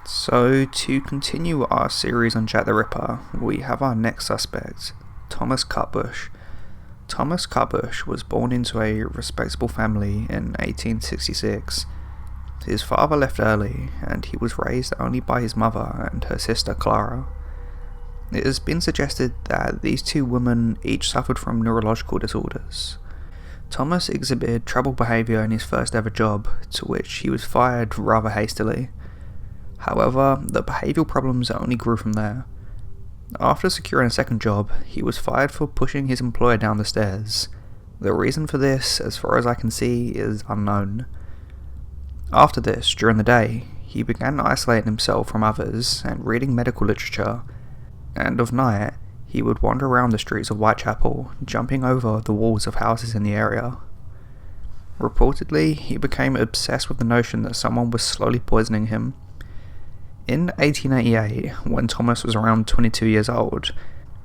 So, to continue our series on Jack the Ripper, we have our next suspect, Thomas Cutbush. Thomas Cutbush was born into a respectable family in 1866. His father left early, and he was raised only by his mother and her sister Clara. It has been suggested that these two women each suffered from neurological disorders. Thomas exhibited troubled behaviour in his first ever job, to which he was fired rather hastily. However, the behavioural problems only grew from there. After securing a second job, he was fired for pushing his employer down the stairs. The reason for this, as far as I can see, is unknown. After this, during the day, he began isolating himself from others and reading medical literature, and of night, he would wander around the streets of Whitechapel, jumping over the walls of houses in the area. Reportedly, he became obsessed with the notion that someone was slowly poisoning him. In 1888, when Thomas was around 22 years old,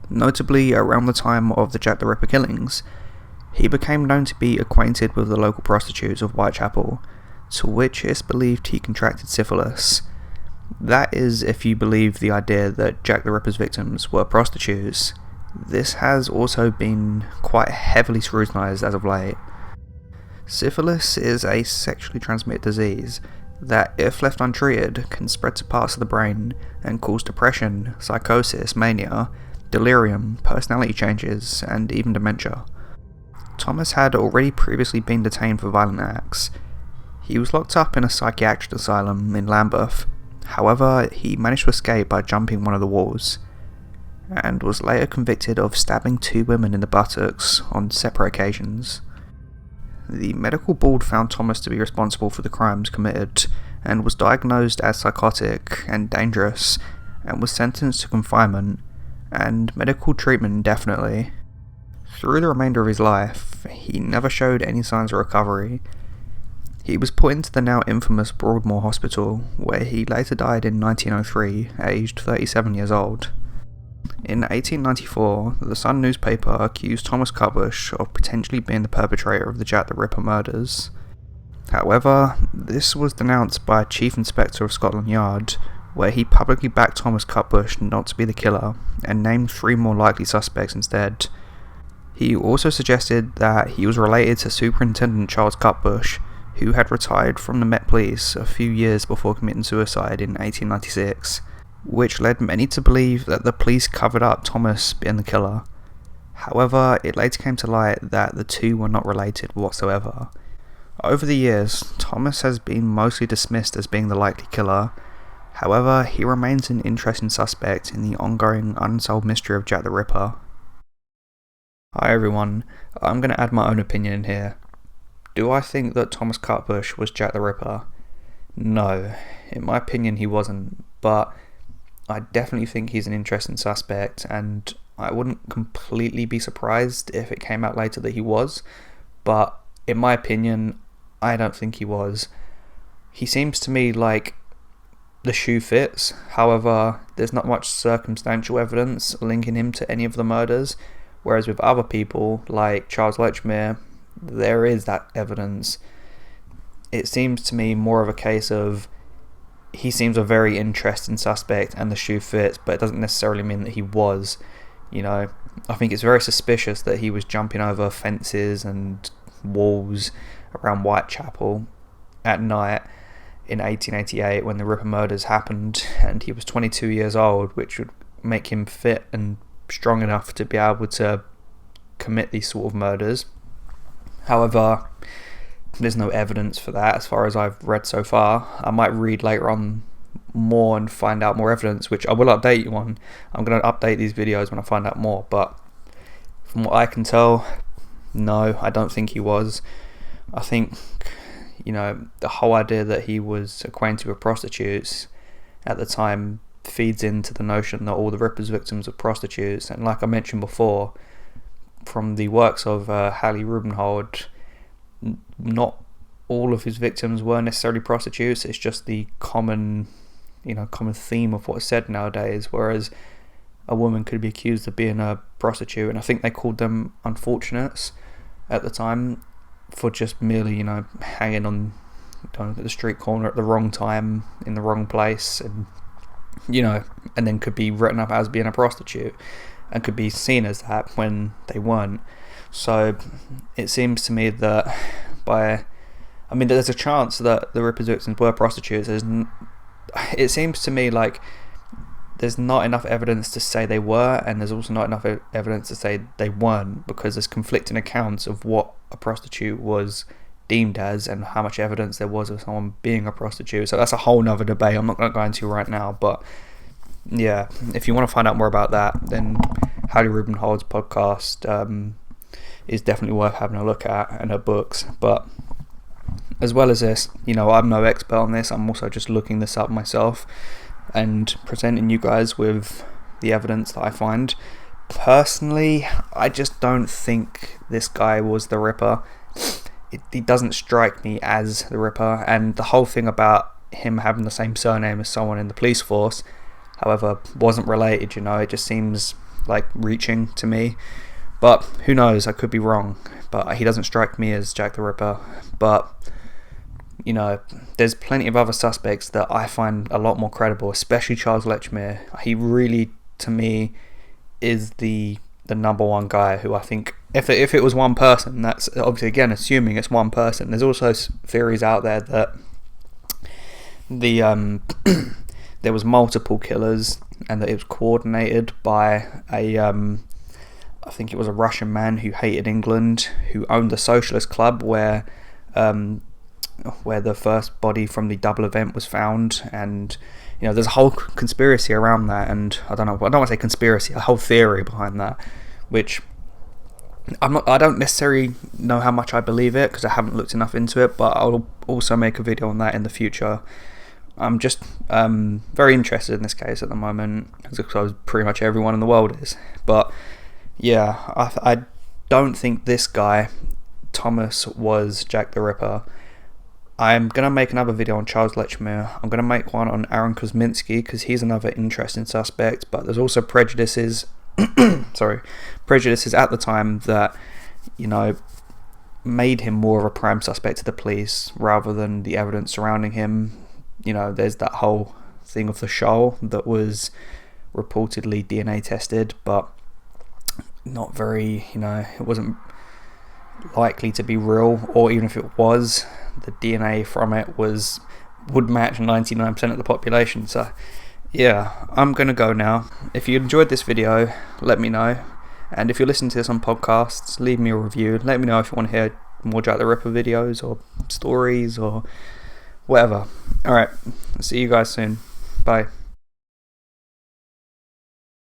notably around the time of the Jack the Ripper killings, he became known to be acquainted with the local prostitutes of Whitechapel, to which it's believed he contracted syphilis. That is, if you believe the idea that Jack the Ripper's victims were prostitutes. This has also been quite heavily scrutinised as of late. Syphilis is a sexually transmitted disease that, if left untreated, can spread to parts of the brain and cause depression, psychosis, mania, delirium, personality changes, and even dementia. Thomas had already previously been detained for violent acts. He was locked up in a psychiatric asylum in Lambeth. However, he managed to escape by jumping one of the walls, and was later convicted of stabbing two women in the buttocks on separate occasions. The medical board found Thomas to be responsible for the crimes committed, and was diagnosed as psychotic and dangerous, and was sentenced to confinement and medical treatment indefinitely. Through the remainder of his life, he never showed any signs of recovery. He was put into the now infamous Broadmoor Hospital, where he later died in 1903, aged 37 years old. In 1894, the Sun newspaper accused Thomas Cutbush of potentially being the perpetrator of the Jack the Ripper murders. However, this was denounced by Chief Inspector of Scotland Yard, where he publicly backed Thomas Cutbush not to be the killer, and named three more likely suspects instead. He also suggested that he was related to Superintendent Charles Cutbush, who had retired from the Met Police a few years before committing suicide in 1896. Which led many to believe that the police covered up Thomas being the killer. However, it later came to light that the two were not related whatsoever. Over the years, Thomas has been mostly dismissed as being the likely killer. However, he remains an interesting suspect in the ongoing unsolved mystery of Jack the Ripper. Hi everyone, I'm going to add my own opinion in here. Do I think that Thomas Cutbush was Jack the Ripper? No, in my opinion he wasn't, but I definitely think he's an interesting suspect, and I wouldn't completely be surprised if it came out later that he was, but in my opinion, I don't think he was. He seems to me like the shoe fits. However, there's not much circumstantial evidence linking him to any of the murders, whereas with other people, like Charles Lechmere, there is that evidence. It seems to me more of a case of he seems a very interesting suspect and the shoe fits, but it doesn't necessarily mean that he was. I think it's very suspicious that he was jumping over fences and walls around Whitechapel at night in 1888 when the Ripper murders happened, and he was 22 years old, which would make him fit and strong enough to be able to commit these sort of murders. However, there's no evidence for that as far as I've read so far. I might read later on more and find out more evidence, which I will update you on. I'm going to update these videos when I find out more, but from what I can tell, no, I don't think he was. I think, the whole idea that he was acquainted with prostitutes at the time feeds into the notion that all the Ripper's victims are prostitutes, and like I mentioned before, from the works of Hallie Rubenhold, not all of his victims were necessarily prostitutes. It's just the common theme of what's said nowadays, whereas a woman could be accused of being a prostitute, and I think they called them unfortunates at the time for just merely hanging on at the street corner at the wrong time in the wrong place, and and then could be written up as being a prostitute and could be seen as that when they weren't. So it seems to me that there's a chance that the Ripper's victims were prostitutes. It seems to me like there's not enough evidence to say they were, and there's also not enough evidence to say they weren't, because there's conflicting accounts of what a prostitute was deemed as and how much evidence there was of someone being a prostitute. So that's a whole nother debate I'm not going to go into right now. But yeah, if you want to find out more about that, then Hallie Rubenhold's podcast is definitely worth having a look at, and her books. But as well as this, I'm no expert on this. I'm also just looking this up myself and presenting you guys with the evidence that I find. Personally, I just don't think this guy was the Ripper. He doesn't strike me as the Ripper, and the whole thing about him having the same surname as someone in the police force, however, wasn't related. It just seems like reaching to me. But who knows? I could be wrong. But he doesn't strike me as Jack the Ripper. But there's plenty of other suspects that I find a lot more credible, especially Charles Lechmere. He really, to me, is the number one guy who I think, if it was one person, that's obviously, again, assuming it's one person. There's also theories out there that there was multiple killers, and that it was coordinated by I think it was a Russian man who hated England, who owned the Socialist Club where the first body from the double event was found. And there's a whole conspiracy around that, and I don't want to say conspiracy, a whole theory behind that, which I don't necessarily know how much I believe it, because I haven't looked enough into it, but I'll also make a video on that in the future. I'm just very interested in this case at the moment, because pretty much everyone in the world is. But yeah, I don't think this guy, Thomas, was Jack the Ripper. I'm going to make another video on Charles Lechmere. I'm going to make one on Aaron Kosminski, because he's another interesting suspect, but there's also prejudices prejudices at the time that made him more of a prime suspect to the police rather than the evidence surrounding him. There's that whole thing of the shoal that was reportedly DNA tested, but not very, it wasn't likely to be real, or even if it was, the DNA from it would match 99% of the population. So yeah, I'm gonna go now. If you enjoyed this video, let me know, and if you're listening to this on podcasts, leave me a review. Let me know if you want to hear more Jack the Ripper videos or stories or whatever. Alright, see you guys soon. Bye.